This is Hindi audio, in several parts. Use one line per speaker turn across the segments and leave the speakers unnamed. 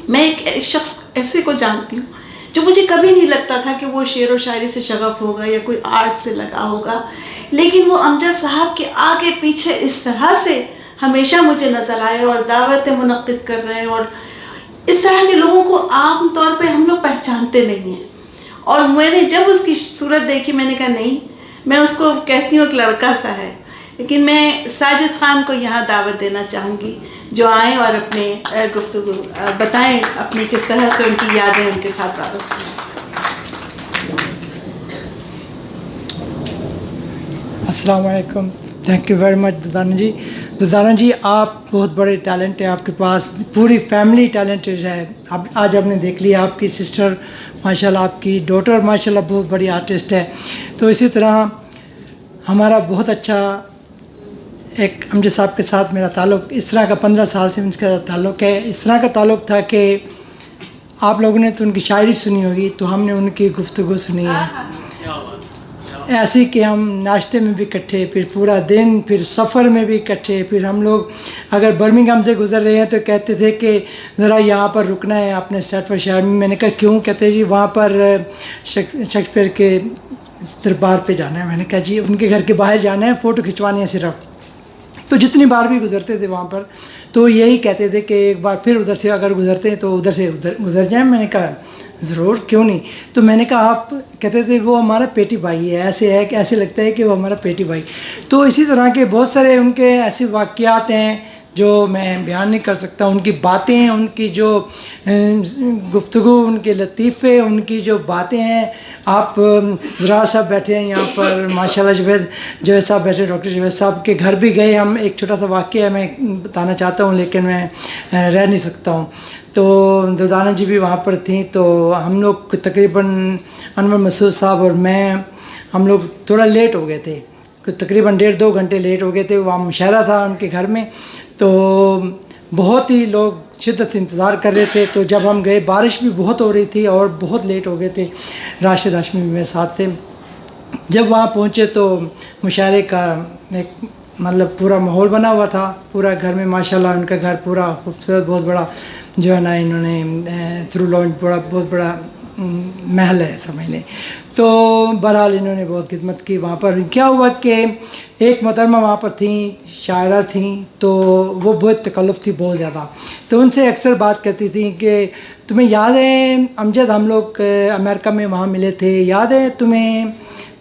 मैं एक शख्स ऐसे को जानती हूँ जो मुझे कभी नहीं लगता था कि वो शेर व शायरी से शगफ होगा या कोई आर्ट से लगा होगा, लेकिन वो अमजद साहब के आगे पीछे इस तरह से हमेशा मुझे नज़र आए और दावतें मुनक्किद कर रहे हैं। और इस तरह के लोगों को आम तौर पे हम लोग पहचानते नहीं हैं। और मैंने जब उसकी सूरत देखी मैंने कहा नहीं, मैं उसको कहती हूँ एक लड़का सा है, लेकिन मैं साजिद ख़ान को यहाँ दावत देना चाहूँगी जो आएँ और अपने गुफ्तगू बताएं अपनी किस तरह से उनकी यादें उनके साथ वाबस्ता हैं।
अस्सलाम वालेकुम, thank you very much Durdana ji. Durdana ji, आप बहुत बड़े टैलेंट है, आपके पास पूरी फैमिली टैलेंटेड है। अब आज आपने देख लिया, आपकी सिस्टर माशाल्लाह, आपकी डॉटर माशाल्लाह बहुत बड़ी आर्टिस्ट है। तो इसी तरह हमारा बहुत अच्छा एक अमजद साहब के साथ मेरा ताल्लुक़ इस तरह का 15 साल से उनका ताल्लुक़ है। इस तरह का ताल्लुक़ था कि आप लोगों ने तो उनकी शायरी सुनी होगी, तो हमने उनकी गुफ्तगू सुनी है। ऐसे कि हम नाश्ते में भी इकट्ठे, फिर पूरा दिन, फिर सफ़र में भी इकट्ठे। फिर हम लोग अगर बर्मिंघम से गुज़र रहे हैं तो कहते थे कि ज़रा यहाँ पर रुकना है अपने स्टैटफोर्डशायर में। मैंने कहा क्यों? कहते जी वहाँ पर शेक्सपियर के दरबार पे जाना है। मैंने कहा जी उनके घर के बाहर जाना है, फ़ोटो खिंचवानी है सिर्फ। तो जितनी बार भी गुज़रते थे वहाँ पर तो यही कहते थे कि एक बार फिर उधर से अगर गुज़रते हैं तो उधर से उधर गुज़र जाएँ। मैंने कहा ज़रूर, क्यों नहीं। तो मैंने कहा आप कहते थे वो हमारा पेटी भाई है, ऐसे है कि ऐसे लगता है कि वो हमारा पेटी भाई। तो इसी तरह के बहुत सारे उनके ऐसे वाक़यात हैं जो मैं बयान नहीं कर सकता। उनकी बातें, उनकी जो गुफ्तगू, उनके लतीफ़े, उनकी जो बातें हैं। आप ज़रा साहब बैठे हैं यहाँ पर माशाल्लाह, जावेद साहब बैठे, डॉक्टर जावेद साहब के घर भी गए हम। एक छोटा सा वाक़या मैं बताना चाहता हूँ लेकिन मैं रह नहीं सकता हूँ। तो दुर्दाना जी भी वहाँ पर थी। तो हम लोग तकरीबन अनवर मसूद साहब और मैं, हम लोग थोड़ा लेट हो गए थे, तकरीबन 1.5-2 घंटे लेट हो गए थे। वहाँ मुशायरा था उनके घर में, तो बहुत ही लोग शिद्दत से इंतज़ार कर रहे थे। तो जब हम गए बारिश भी बहुत हो रही थी और बहुत लेट हो गए थे। राशिद हाशमी भी मेरे साथ थे। जब वहाँ पहुँचे तो मुशायरे का एक मतलब पूरा माहौल बना हुआ था। पूरा घर में माशाल्लाह उनका घर पूरा खूबसूरत, बहुत बड़ा जो है ना, इन्होंने थ्रू लॉन्च बहुत बड़ा महल है समझ लें। तो बहरहाल इन्होंने बहुत खिदमत की। वहाँ पर क्या हुआ कि एक मोहतरमा वहाँ पर थी, शायरा थी, तो वो बहुत तकल्लुफ़ थी बहुत ज़्यादा। तो उनसे अक्सर बात करती थी कि तुम्हें याद है अमजद, हम लोग अमेरिका में वहाँ मिले थे, याद है तुम्हें?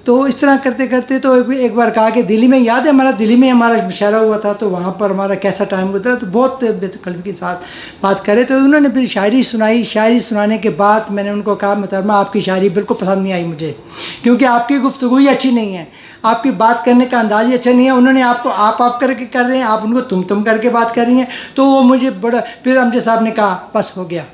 तो इस तरह करते करते तो एक बार कहा कि दिल्ली में याद है हमारा, दिल्ली में हमारा मुशायरा हुआ था, तो वहाँ पर हमारा कैसा टाइम गुजरा। तो बहुत बेतकल्लुफ़ी के साथ बात करे। तो उन्होंने फिर शायरी सुनाई। शायरी सुनाने के बाद मैंने उनको कहा मोहतरमा आपकी शायरी बिल्कुल पसंद नहीं आई मुझे, क्योंकि आपकी गुफ्तगू ही अच्छी नहीं है, आपकी बात करने का अंदाज़ ही अच्छा नहीं है। उन्होंने आपको आप करके कर रहे हैं, आप उनको तुम करके बात कर रही हैं। तो वो मुझे बड़ा, फिर अमजद साहब ने कहा बस हो गया।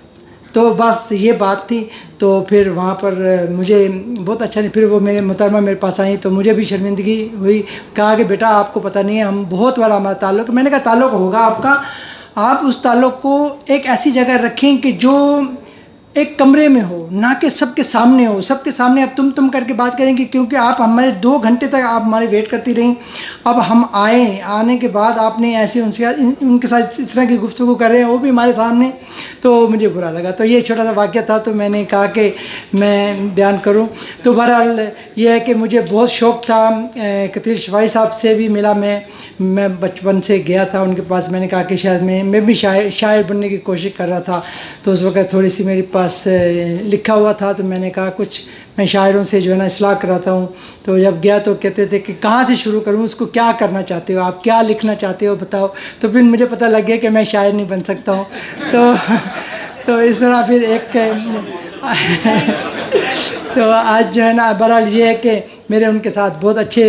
तो बस ये बात थी। तो फिर वहाँ पर मुझे बहुत अच्छा नहीं। फिर वो मेरे मोहतरमा मेरे पास आई तो मुझे भी शर्मिंदगी हुई। कहा कि बेटा आपको पता नहीं है, हम बहुत बड़ा हमारा ताल्लुक़। मैंने कहा ताल्लुक़ होगा आपका, आप उस ताल्लुक़ को एक ऐसी जगह रखें कि जो एक कमरे में हो, ना कि सबके सामने हो। सबके सामने आप तुम करके बात करेंगे, क्योंकि आप हमारे 2 घंटे तक आप हमारी वेट करती रहीं। अब हम आने के बाद आपने ऐसे उनके साथ इस तरह की गुफ्तगू कर रहे हैं, वो भी हमारे सामने। तो मुझे बुरा लगा। तो ये छोटा सा वाक़या था, तो मैंने कहा कि मैं बयान करूं। तो बहरहाल ये है कि मुझे बहुत शौक़ था। कतीर शफाई साहब से भी मिला मैं बचपन से गया था उनके पास। मैंने कहा कि शायद मैं भी शायर बनने की कोशिश कर रहा था। तो उस वक़्त थोड़ी सी मेरे पास लिखा हुआ था, तो मैंने कहा कुछ मैं शायरों से जो है ना इस्लाह कराता हूँ। तो जब गया तो कहते थे कि कहाँ से शुरू करूँ, उसको क्या करना चाहते हो आप, क्या लिखना चाहते हो बताओ। तो फिर मुझे पता लग गया कि मैं शायर नहीं बन सकता हूँ। तो इस तरह फिर तो आज जो है ना बहरहाल ये है कि मेरे उनके साथ बहुत अच्छे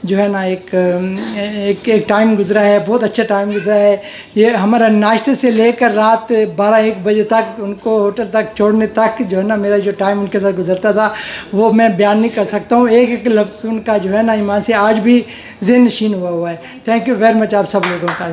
जो है ना एक टाइम गुज़रा है, बहुत अच्छा टाइम गुज़रा है। ये हमारा नाश्ते से लेकर रात 12-1 बजे तक उनको होटल तक छोड़ने तक जो है ना मेरा जो टाइम उनके साथ गुज़रता था वो मैं बयान नहीं कर सकता हूँ। एक लफ्ज़ उनका जो है ना ईमान से आज भी ज़हन नशीन हुआ है। थैंक यू वेरी मच आप सब लोगों का।